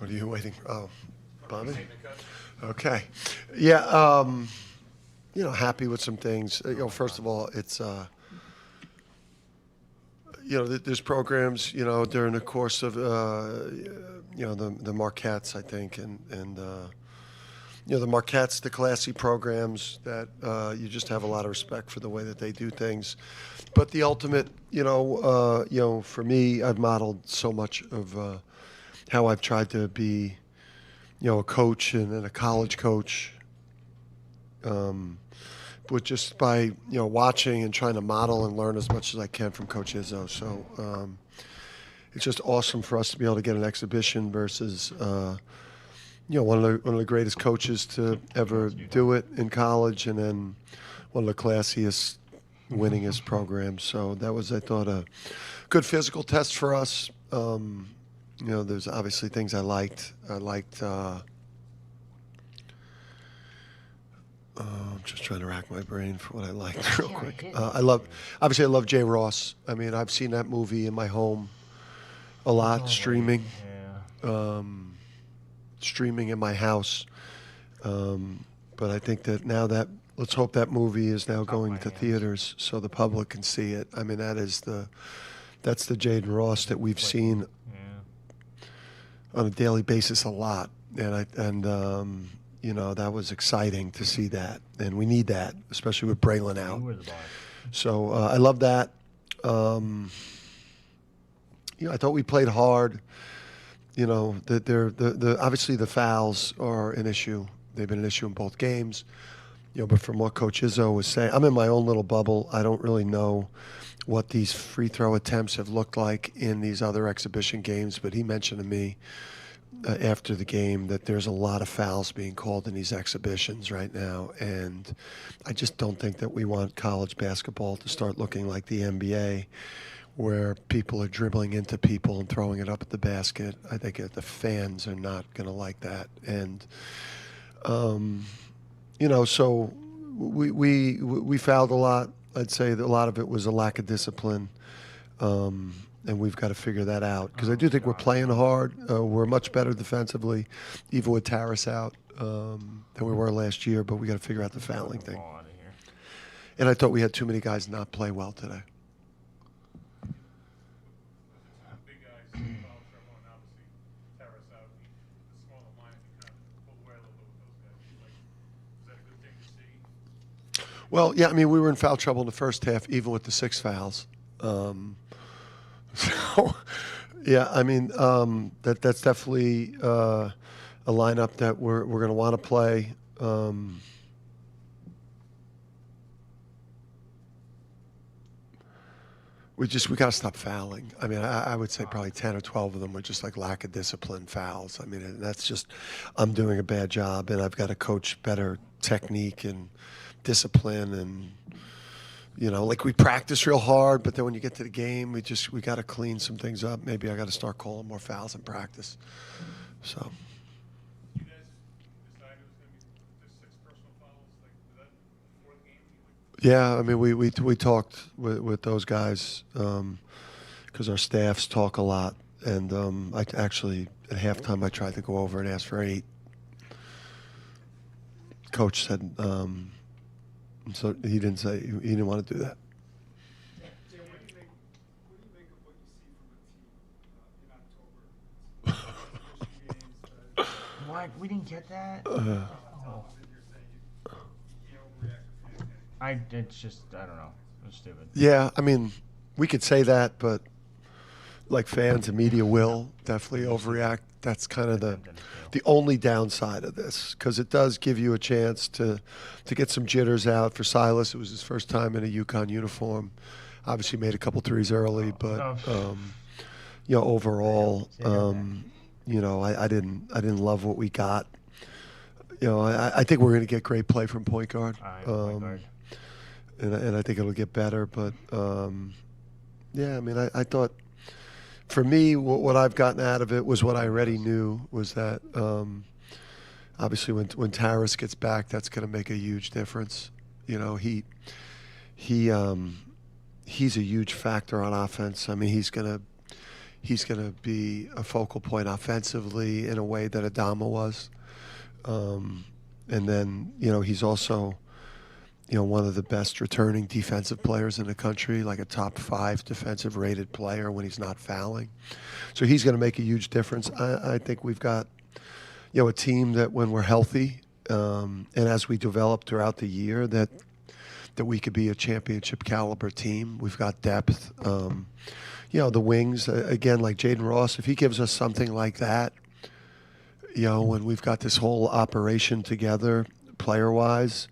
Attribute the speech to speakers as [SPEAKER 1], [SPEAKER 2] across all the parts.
[SPEAKER 1] What are you waiting for? Oh, Bobby? Okay. Yeah, happy with some things. First of all, it's, there's programs, during the course of, the Marquettes, I think, and the Marquettes, the classy programs that you just have a lot of respect for the way that they do things. But the ultimate, for me, I've modeled so much of how I've tried to be, a coach and a college coach, but just by, watching and trying to model and learn as much as I can from Coach Izzo. So it's just awesome for us to be able to get an exhibition versus, one of the greatest coaches to ever do it in college, and then one of the classiest, winningest programs. So that was, I thought, a good physical test for us. There's obviously things I liked. I'm just trying to rack my brain for what I liked real quick. I love Jay Ross. I mean, I've seen that movie in my home a lot, streaming in my house. But I think that now that, let's hope that movie is now going to theaters so the public can see it. I mean, that's the Jaden Ross that we've seen on a daily basis a lot. And that was exciting to see that. And we need that, especially with Braylon out. So I love that. I thought we played hard. That obviously the fouls are an issue. They've been an issue in both games. But from what Coach Izzo was saying, I'm in my own little bubble. I don't really know what these free throw attempts have looked like in these other exhibition games. But he mentioned to me after the game that there's a lot of fouls being called in these exhibitions right now. And I just don't think that we want college basketball to start looking like the NBA, where people are dribbling into people and throwing it up at the basket. I think that the fans are not going to like that. And, so we fouled a lot. I'd say that a lot of it was a lack of discipline. And we've got to figure that out. Because I do think we're playing hard. We're much better defensively, even with Taris out, than we were last year. But we got to figure out the fouling thing. And I thought we had too many guys not play well today. Well, yeah, I mean, we were in foul trouble in the first half, even with the 6 fouls. So, yeah, I mean, that's definitely a lineup that we're going to want to play. We got to stop fouling. I mean, I would say probably 10 or 12 of them were just like lack of discipline fouls. I mean, that's just, I'm doing a bad job, and I've got to coach better technique and discipline, and like we practice real hard, but then when you get to the game, we got to clean some things up. Maybe I got to start calling more fouls in practice. So.
[SPEAKER 2] You guys decide it was going to be the 6 personal fouls, like was that before the game?
[SPEAKER 1] Yeah, I mean, we talked with those guys because our staffs talk a lot, and I actually at halftime I tried to go over and ask for 8. Coach said. So he didn't want to do that.
[SPEAKER 2] Jay, what do you make of what you see from the team in October?
[SPEAKER 3] What? We didn't get that? It's just, I don't know. It's stupid.
[SPEAKER 1] Yeah, I mean, we could say that, but like fans and media will definitely overreact. That's kind of the only downside of this, because it does give you a chance to get some jitters out. For Silas, it was his first time in a UConn uniform. Obviously made a couple threes early, but overall, I didn't love what we got. I think we're going to get great play from point guard. And I think it'll get better. But, yeah, I mean, I thought, for me, what I've gotten out of it was what I already knew, was that obviously when Taris gets back, that's going to make a huge difference. He's a huge factor on offense. I mean, he's going he's going to be a focal point offensively in a way that Adama was. And then, he's also, one of the best returning defensive players in the country, like a top 5 defensive rated player when he's not fouling. So he's going to make a huge difference. I think we've got, a team that when we're healthy, and as we develop throughout the year, that we could be a championship caliber team. We've got depth. The wings, again, like Jaden Ross, if he gives us something like that, when we've got this whole operation together, player-wise,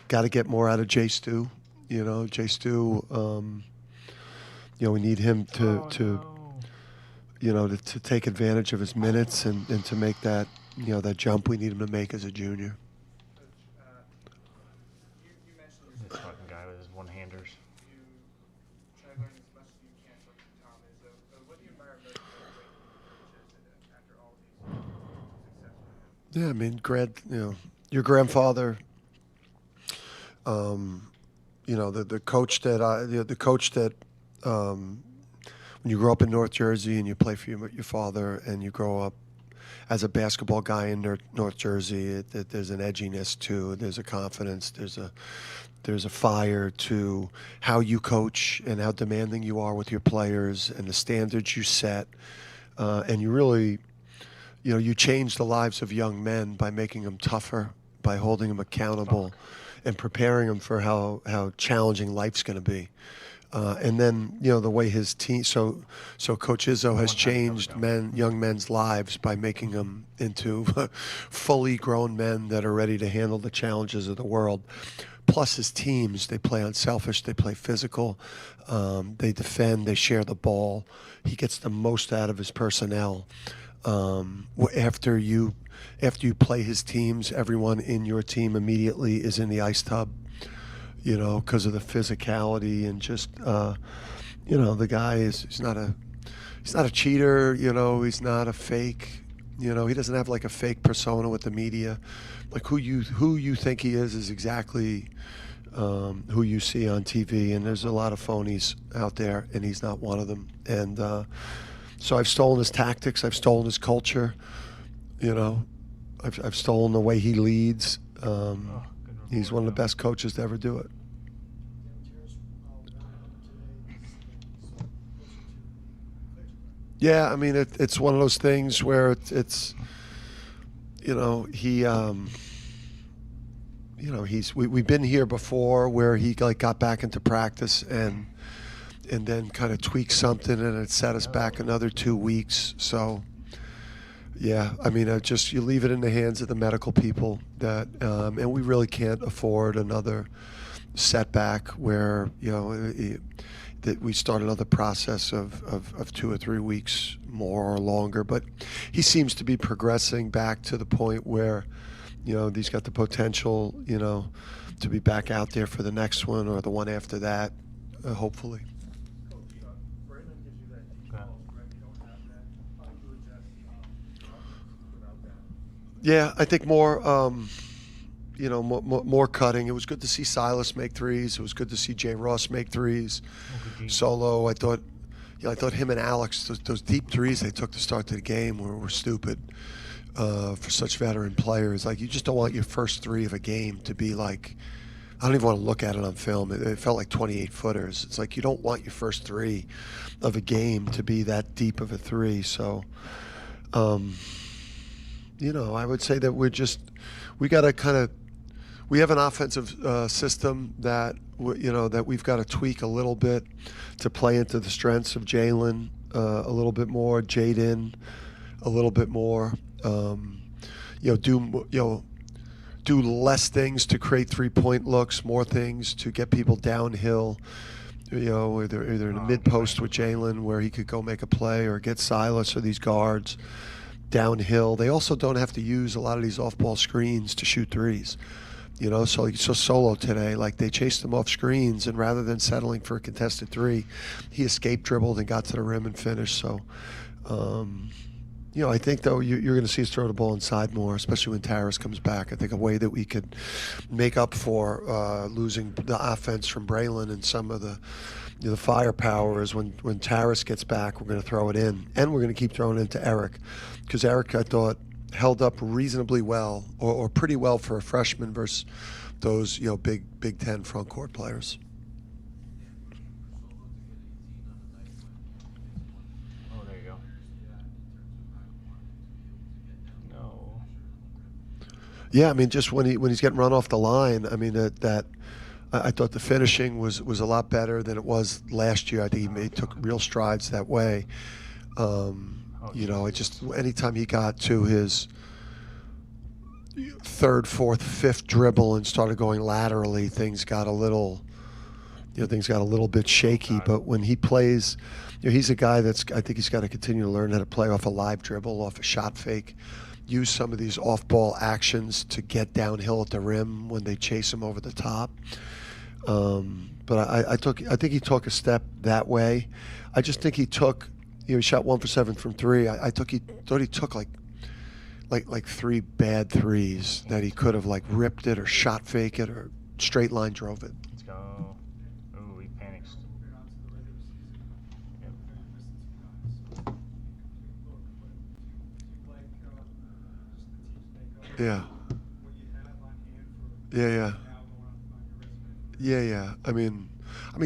[SPEAKER 1] got to get more out of Jay Stu. Jay Stu, we need him to take advantage of his minutes and to make that, that jump we need him to make as a junior.
[SPEAKER 2] You mentioned
[SPEAKER 3] This fucking guy with his one-handers.
[SPEAKER 2] you try to learn as much as you can from Tom Izzo. What do you admire most about coaches after all these successes?
[SPEAKER 1] Yeah, I mean, your grandfather, the coach that when you grow up in North Jersey and you play for your father and you grow up as a basketball guy in North Jersey, there's an edginess to, there's a confidence, there's a fire to how you coach and how demanding you are with your players and the standards you set, and you really, you change the lives of young men by making them tougher, by holding them accountable, and preparing them for how challenging life's going to be. And then, the way his team, so Coach Izzo has changed young men's lives by making them into fully grown men that are ready to handle the challenges of the world. Plus his teams, they play unselfish, they play physical, they defend, they share the ball. He gets the most out of his personnel. After you play his teams, everyone in your team immediately is in the ice tub. Because of the physicality and just, the guy he's not a cheater, he's not a fake, he doesn't have like a fake persona with the media. Like who you think he is exactly who you see on TV. And there's a lot of phonies out there and he's not one of them. And so I've stolen his tactics. I've stolen his culture, I've stolen the way he leads. He's one of the best coaches to ever do it. Yeah, I mean, it's one of those things where it's we've been here before where he got back into practice and then kind of tweaked something and it set us back another 2 weeks. So. Yeah, I mean, you leave it in the hands of the medical people that, and we really can't afford another setback where, that we start another process of 2 or 3 weeks more or longer. But he seems to be progressing back to the point where, he's got the potential, to be back out there for the next one or the one after that, hopefully. Yeah, I think more, more cutting. It was good to see Silas make threes. It was good to see Jay Ross make threes. Solo, I thought him and Alex, those deep threes they took to start the game were stupid for such veteran players. Like, you just don't want your first three of a game to be like, I don't even want to look at it on film. It felt like 28-footers. It's like you don't want your first three of a game to be that deep of a three. So, I would say that we got to we have an offensive system that, that we've got to tweak a little bit to play into the strengths of Jalen a little bit more, Jaden a little bit more, do less things to create three-point looks, more things to get people downhill, either in the mid-post with Jalen where he could go make a play, or get Silas or these guards downhill. They also don't have to use a lot of these off-ball screens to shoot threes. So Solo today, like, they chased him off screens, and rather than settling for a contested three, he escape dribbled and got to the rim and finished. So, I think, though, you're going to see us throw the ball inside more, especially when Taras comes back. I think a way that we could make up for losing the offense from Braylon and some of the, the firepower is when Taras gets back, we're going to throw it in, and we're going to keep throwing it into Eric, because Eric, I thought, held up reasonably well, or pretty well for a freshman versus those Big Ten front court players.
[SPEAKER 3] Oh, there you go. No.
[SPEAKER 1] Yeah, I mean, just when he's getting run off the line, I mean that I thought the finishing was a lot better than it was last year. I think he took real strides that way. It just anytime he got to his third, fourth, fifth dribble and started going laterally, things got a little bit shaky. But when he plays, he's a guy I think he's got to continue to learn how to play off a live dribble, off a shot fake, use some of these off-ball actions to get downhill at the rim when they chase him over the top. But I think he took a step that way. I just think he took. He shot 1 for 7 from three. I thought he took like 3 bad threes that he could have like ripped it or shot fake it or straight line drove it.
[SPEAKER 3] Let's go. Ooh, he panics. Yep.
[SPEAKER 1] Yeah. Yeah. I mean,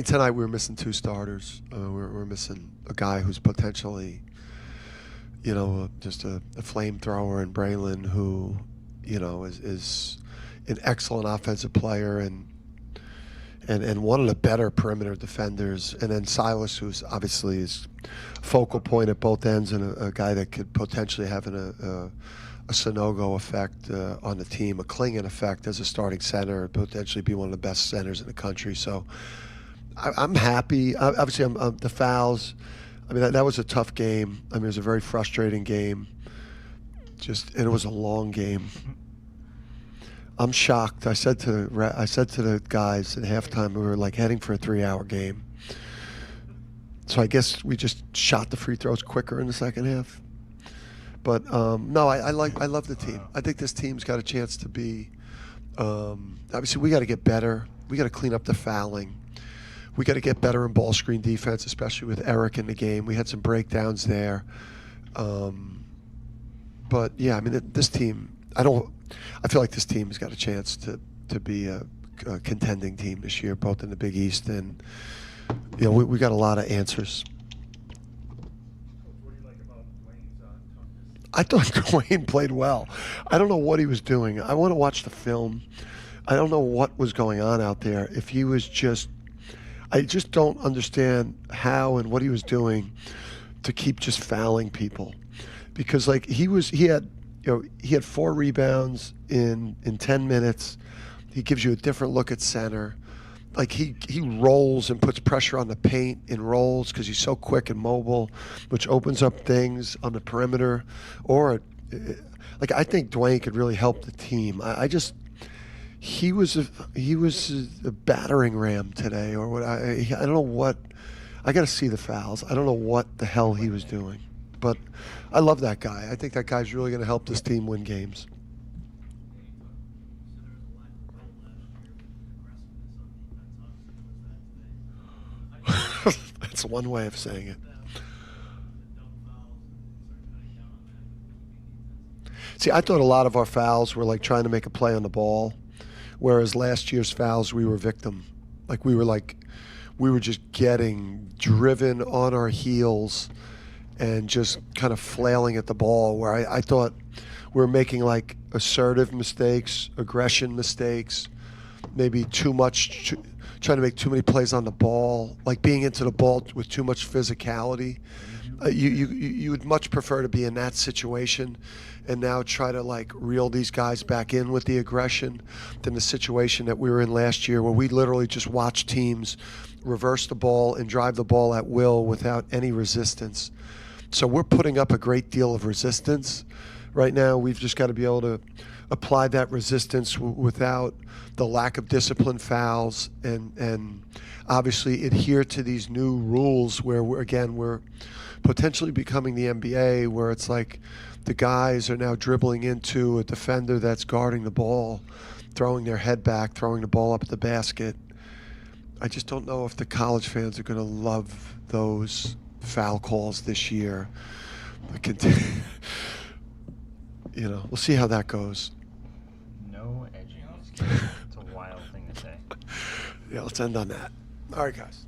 [SPEAKER 1] tonight we were missing 2 starters. We're missing a guy who's potentially, just a flamethrower in Braylon, who, is an excellent offensive player and one of the better perimeter defenders. And then Silas, who's obviously is focal point at both ends and a guy that could potentially have a Sonogo effect on the team, a Klingon effect as a starting center, potentially be one of the best centers in the country. So I'm happy. Obviously, I'm the fouls. I mean, that was a tough game. I mean, it was a very frustrating game. And it was a long game. I'm shocked. I said to the guys at halftime, we were like heading for a 3-hour game. So I guess we just shot the free throws quicker in the second half. But no, I love the team. I think this team's got a chance to be. Obviously, we got to get better. We got to clean up the fouling. We got to get better in ball screen defense, especially with Eric in the game. We had some breakdowns there. But yeah, I mean, this team. I feel like this team has got a chance to be a contending team this year, both in the Big East and we got a lot of answers.
[SPEAKER 2] What do you like about Dwayne's toughness?
[SPEAKER 1] I thought Dwayne played well. I don't know what he was doing. I want to watch the film. I don't know what was going on out there. If he was I just don't understand how and what he was doing to keep just fouling people, because like he had 4 rebounds in 10 minutes. He gives you a different look at center. Like he rolls and puts pressure on the paint and rolls because he's so quick and mobile, which opens up things on the perimeter. Or like I think Dwayne could really help the team. He was a battering ram today, or what? I don't know what. I got to see the fouls. I don't know what the hell he was doing, but I love that guy. I think that guy's really going to help this team win games. That's one way of saying it. See, I thought a lot of our fouls were like trying to make a play on the ball. Whereas last year's fouls, we were victim. We were just getting driven on our heels and just kind of flailing at the ball, where I thought we were making like assertive mistakes, aggression mistakes, maybe trying to make too many plays on the ball, like being into the ball with too much physicality. You would much prefer to be in that situation and now try to like reel these guys back in with the aggression than the situation that we were in last year, where we literally just watched teams reverse the ball and drive the ball at will without any resistance. So we're putting up a great deal of resistance right now. We've just got to be able to apply that resistance without the lack of discipline fouls and obviously adhere to these new rules where we're potentially becoming the NBA, where it's like the guys are now dribbling into a defender that's guarding the ball, throwing their head back, throwing the ball up at the basket. I just don't know if the college fans are going to love those foul calls this year. We'll see how that goes.
[SPEAKER 3] No edging this game. It's a wild thing to say.
[SPEAKER 1] Yeah, let's end on that. All right, guys.